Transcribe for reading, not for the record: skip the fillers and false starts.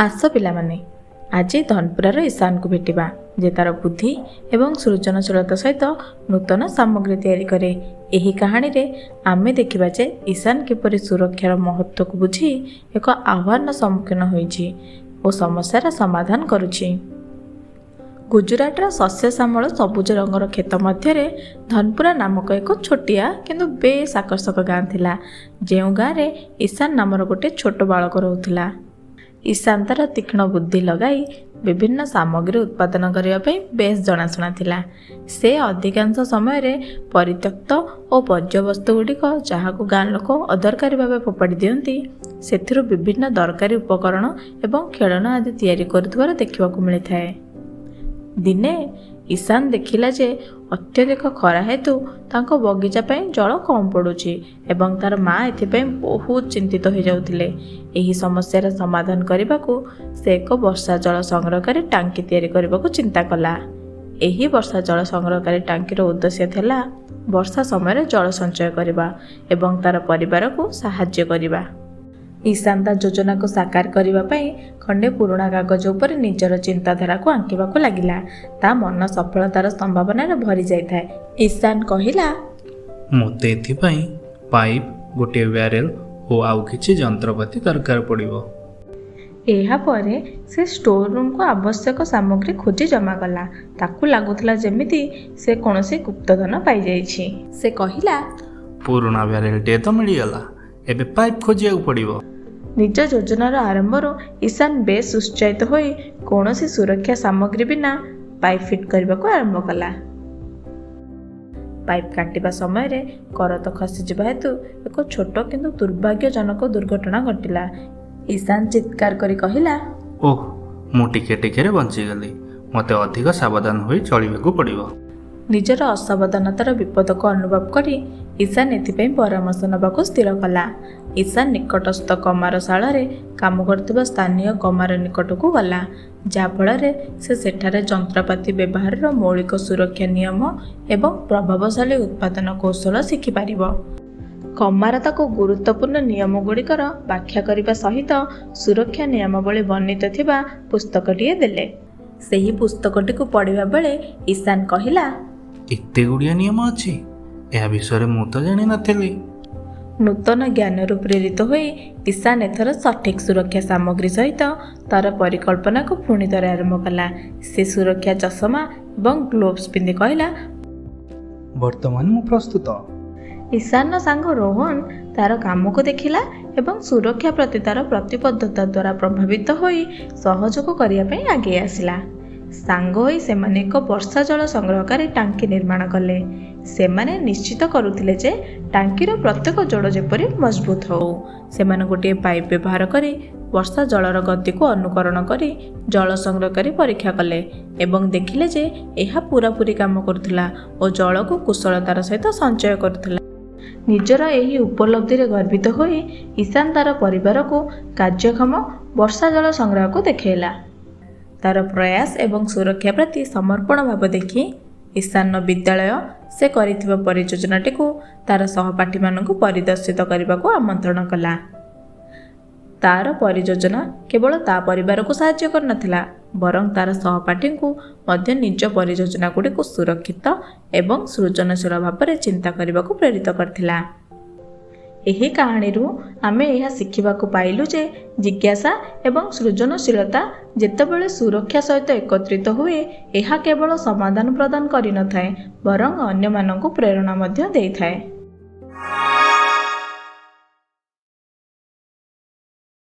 ଆସ ପିଲାମାନେ, ଆଜି ଧନପୁରାର ଈଶାନକୁ ଭେଟିବା, ଯେ ତାର ବୁଦ୍ଧି ଏବଂ ସୃଜନଶୀଳତା ସହିତ ନୂତନ ସାମଗ୍ରୀ ତିଆରି କରେ। ଏହି କାହାଣୀରେ ଆମେ ଦେଖିବା ଯେ ଈଶାନ କିପରି ସୁରକ୍ଷାର ମହତ୍ତ୍ୱକୁ ବୁଝି ଏକ ଆହ୍ୱାନର ସମ୍ମୁଖୀନ ହୋଇଛି ଓ ସମସ୍ୟାର ସମାଧାନ କରୁଛି। ଗୁଜରାଟର ଶସ୍ୟ ଶ୍ୟାମଳ ସବୁଜ ରଙ୍ଗର କ୍ଷେତ ମଧ୍ୟରେ ଧନପୁରା ନାମକ ଏକ ଛୋଟିଆ କିନ୍ତୁ ବେଶ ଆକର୍ଷକ ଗାଁ ଥିଲା, ଯେଉଁ ଗାଁରେ ଈଶାନ ନାମର ଗୋଟିଏ ଛୋଟ ବାଳକ ରହୁଥିଲା। ଈଶାନ ତାର ତୀକ୍ଷ୍ଣ ବୁଦ୍ଧି ଲଗାଇ ବିଭିନ୍ନ ସାମଗ୍ରୀ ଉତ୍ପାଦନ କରିବା ପାଇଁ ବେଶ ଜଣାଶୁଣା ଥିଲା। ସେ ଅଧିକାଂଶ ସମୟରେ ପରିତ୍ୟକ୍ତ ଓ ବର୍ଜ୍ୟବସ୍ତୁ ଗୁଡ଼ିକ, ଯାହାକୁ ଗାଁ ଲୋକ ଅଦରକାରୀ ଭାବେ ଫୋପାଡ଼ି ଦିଅନ୍ତି, ସେଥିରୁ ବିଭିନ୍ନ ଦରକାରୀ ଉପକରଣ ଏବଂ ଖେଳନା ଆଦି ତିଆରି କରୁଥିବାର ଦେଖିବାକୁ ମିଳିଥାଏ। ଦିନେ ଈଶାନ ଦେଖିଲା ଯେ ଅତ୍ୟଧିକ ଖରା ହେତୁ ତାଙ୍କ ବଗିଚା ପାଇଁ ଜଳ କମ୍ ପଡ଼ୁଛି ଏବଂ ତାର ମା ଏଥିପାଇଁ ବହୁତ ଚିନ୍ତିତ ହୋଇଯାଉଥିଲେ। ଏହି ସମସ୍ୟାର ସମାଧାନ କରିବାକୁ ସେ ଏକ ବର୍ଷା ଜଳ ସଂଗ୍ରହକାରୀ ଟାଙ୍କି ତିଆରି କରିବାକୁ ଚିନ୍ତା କଲା। ଏହି ବର୍ଷା ଜଳ ସଂଗ୍ରହକାରୀ ଟାଙ୍କିର ଉଦ୍ଦେଶ୍ୟ ଥିଲା ବର୍ଷା ସମୟରେ ଜଳ ସଞ୍ଚୟ କରିବା ଏବଂ ତାର ପରିବାରକୁ ସାହାଯ୍ୟ କରିବା। ଈଶାନ ତା ଯୋଜନାକୁ ସାକାର କରିବା ପାଇଁ ଖଣ୍ଡେ ପୁରୁଣା କାଗଜ ଉପରେ ନିଜର ଚିନ୍ତାଧାରାକୁ ଆଙ୍କିବାକୁ ଲାଗିଲା। ତା ମନ ସଫଳତାର ସମ୍ଭାବନାରେ ଭରି ଯାଇଥାଏ। ଈଶାନ କହିଲା, ମୋତେ ଏଥିପାଇଁ ପାଇପ୍, ଗୋଟିଏ ବ୍ୟାରେଲ ଓ ଆଉ କିଛି ଯନ୍ତ୍ରପାତି ଦରକାର ପଡ଼ିବ। ଏହାପରେ ସେ ଷ୍ଟୋର ରୁମ୍କୁ ଆବଶ୍ୟକ ସାମଗ୍ରୀ ଖୋଜି ଜମା କଲା। ତାକୁ ଲାଗୁଥିଲା ଯେମିତି ସେ କୌଣସି ଗୁପ୍ତଧନ ପାଇଯାଇଛି। ସେ କହିଲା, ପୁରୁଣା ବ୍ୟାରେଲଟିଏ ତ ମିଳିଗଲା, ଏବେ ପାଇପ୍ ଖୋଜିବାକୁ ପଡ଼ିବ। ନିଜ ଯୋଜନାର ଆରମ୍ଭରୁ ଈଶାନ ବେଶ ଉତ୍ସାହିତ ହୋଇ କୌଣସି ସୁରକ୍ଷା ସାମଗ୍ରୀ ବିନା ପାଇପ୍ ଫିଟ୍ କରିବାକୁ ଆରମ୍ଭ କଲା। ପାଇପ୍ କାଟିବା ସମୟରେ କରତ ଖସିଯିବା ହେତୁ ଏକ ଛୋଟ କିନ୍ତୁ ଦୁର୍ଭାଗ୍ୟଜନକ ଦୁର୍ଘଟଣା ଘଟିଲା। ଈଶାନ ଚିତ୍କାର କରି କହିଲା, ଓଃ, ମୁଁ ଟିକେ ଟିକେରେ ବଞ୍ଚିଗଲି। ମୋତେ ଅଧିକ ସାବଧାନ ହୋଇ ଚଳିବାକୁ ପଡ଼ିବ। ନିଜର ଅସାବଧାନତାର ବିପଦକୁ ଅନୁଭବ କରି ଈଶାନ ଏଥିପାଇଁ ପରାମର୍ଶ ନେବାକୁ ସ୍ଥିର କଲା। ଈଶାନ ନିକଟସ୍ଥ କମାରଶାଳରେ କାମ କରୁଥିବା ସ୍ଥାନୀୟ କମାର ନିକଟକୁ ଗଲା, ଯାହାଫଳରେ ସେ ସେଠାରେ ଯନ୍ତ୍ରପାତି ବ୍ୟବହାରର ମୌଳିକ ସୁରକ୍ଷା ନିୟମ ଏବଂ ପ୍ରଭାବଶାଳୀ ଉତ୍ପାଦନ କୌଶଳ ଶିଖିପାରିବ। କମାର ତାକୁ ଗୁରୁତ୍ୱପୂର୍ଣ୍ଣ ନିୟମ ଗୁଡ଼ିକର ବ୍ୟାଖ୍ୟା କରିବା ସହିତ ସୁରକ୍ଷା ନିୟମାବଳୀ ବର୍ଣ୍ଣିତ ଥିବା ପୁସ୍ତକଟିଏ ଦେଲେ। ସେହି ପୁସ୍ତକଟିକୁ ପଢ଼ିବା ବେଳେ ଈଶାନ କହିଲା, ଏତେ ଗୁଡ଼ିଏ ନିୟମ ଅଛି, ଏହା ବିଷୟରେ ମୁଁ ତ ଜାଣିନଥିଲି। ନୂତନ ଜ୍ଞାନରୁ ପ୍ରେରିତ ହୋଇ ଈଶାନ ଏଥର ସଠିକ୍ ସୁରକ୍ଷା ସାମଗ୍ରୀ ସହିତ ତାର ପରିକଳ୍ପନାକୁ ପୁଣି ଥରେ ଆରମ୍ଭ କଲା। ସେ ସୁରକ୍ଷା ଚଷମା ଏବଂ ଗ୍ଲୋଭ୍ସ ପିନ୍ଧି କହିଲା, ବର୍ତ୍ତମାନ ମୁଁ ପ୍ରସ୍ତୁତ। ଈଶାନର ସାଙ୍ଗ ରୋହନ ତାର କାମକୁ ଦେଖିଲା ଏବଂ ସୁରକ୍ଷା ପ୍ରତି ତାର ପ୍ରତିବଦ୍ଧତା ଦ୍ୱାରା ପ୍ରଭାବିତ ହୋଇ ସହଯୋଗ କରିବା ପାଇଁ ଆଗେଇ ଆସିଲା। ସାଙ୍ଗ ହୋଇ ସେମାନେ ଏକ ବର୍ଷା ଜଳ ସଂଗ୍ରହକାରୀ ଟାଙ୍କି ନିର୍ମାଣ କଲେ। ସେମାନେ ନିଶ୍ଚିତ କରୁଥିଲେ ଯେ ଟାଙ୍କିର ପ୍ରତ୍ୟେକ ଯୋଡ଼ ଯେପରି ମଜବୁତ ହେଉ। ସେମାନେ ଗୋଟିଏ ପାଇପ୍ ବ୍ୟବହାର କରି ବର୍ଷା ଜଳର ଗତିକୁ ଅନୁକରଣ କରି ଜଳ ସଂଗ୍ରହକାରୀ ପରୀକ୍ଷା କଲେ ଏବଂ ଦେଖିଲେ ଯେ ଏହା ପୂରାପୂରି କାମ କରୁଥିଲା ଓ ଜଳକୁ କୁଶଳତାର ସହିତ ସଞ୍ଚୟ କରୁଥିଲା। ନିଜର ଏହି ଉପଲବ୍ଧିରେ ଗର୍ବିତ ହୋଇ ଈଶାନ ତାର ପରିବାରକୁ କାର୍ଯ୍ୟକ୍ଷମ ବର୍ଷା ଜଳ ସଂଗ୍ରହକୁ ଦେଖାଇଲା। ତାର ପ୍ରୟାସ ଏବଂ ସୁରକ୍ଷା ପ୍ରତି ସମର୍ପଣ ଭାବ ଦେଖି ଈଶାନର ବିଦ୍ୟାଳୟ ସେ କରିଥିବା ପରିଯୋଜନାଟିକୁ ତାର ସହପାଠୀମାନଙ୍କୁ ପରିଦର୍ଶିତ କରିବାକୁ ଆମନ୍ତ୍ରଣ କଲା। ତାର ପରିଯୋଜନା କେବଳ ତା ପରିବାରକୁ ସାହାଯ୍ୟ କରିନଥିଲା, ବରଂ ତାର ସହପାଠୀଙ୍କୁ ମଧ୍ୟ ନିଜ ପରିଯୋଜନା ଗୁଡ଼ିକୁ ସୁରକ୍ଷିତ ଏବଂ ସୃଜନଶୀଳ ଭାବରେ ଚିନ୍ତା କରିବାକୁ ପ୍ରେରିତ କରିଥିଲା। ଏହି କାହାଣୀରୁ ଆମେ ଏହା ଶିଖିବାକୁ ପାଇଲୁ ଯେ ଜିଜ୍ଞାସା ଏବଂ ସୃଜନଶୀଳତା ଯେତେବେଳେ ସୁରକ୍ଷା ସହିତ ଏକତ୍ରିତ ହୁଏ, ଏହା କେବଳ ସମାଧାନ ପ୍ରଦାନ କରିନଥାଏ, ବରଂ ଅନ୍ୟମାନଙ୍କୁ ପ୍ରେରଣା ମଧ୍ୟ ଦେଇଥାଏ।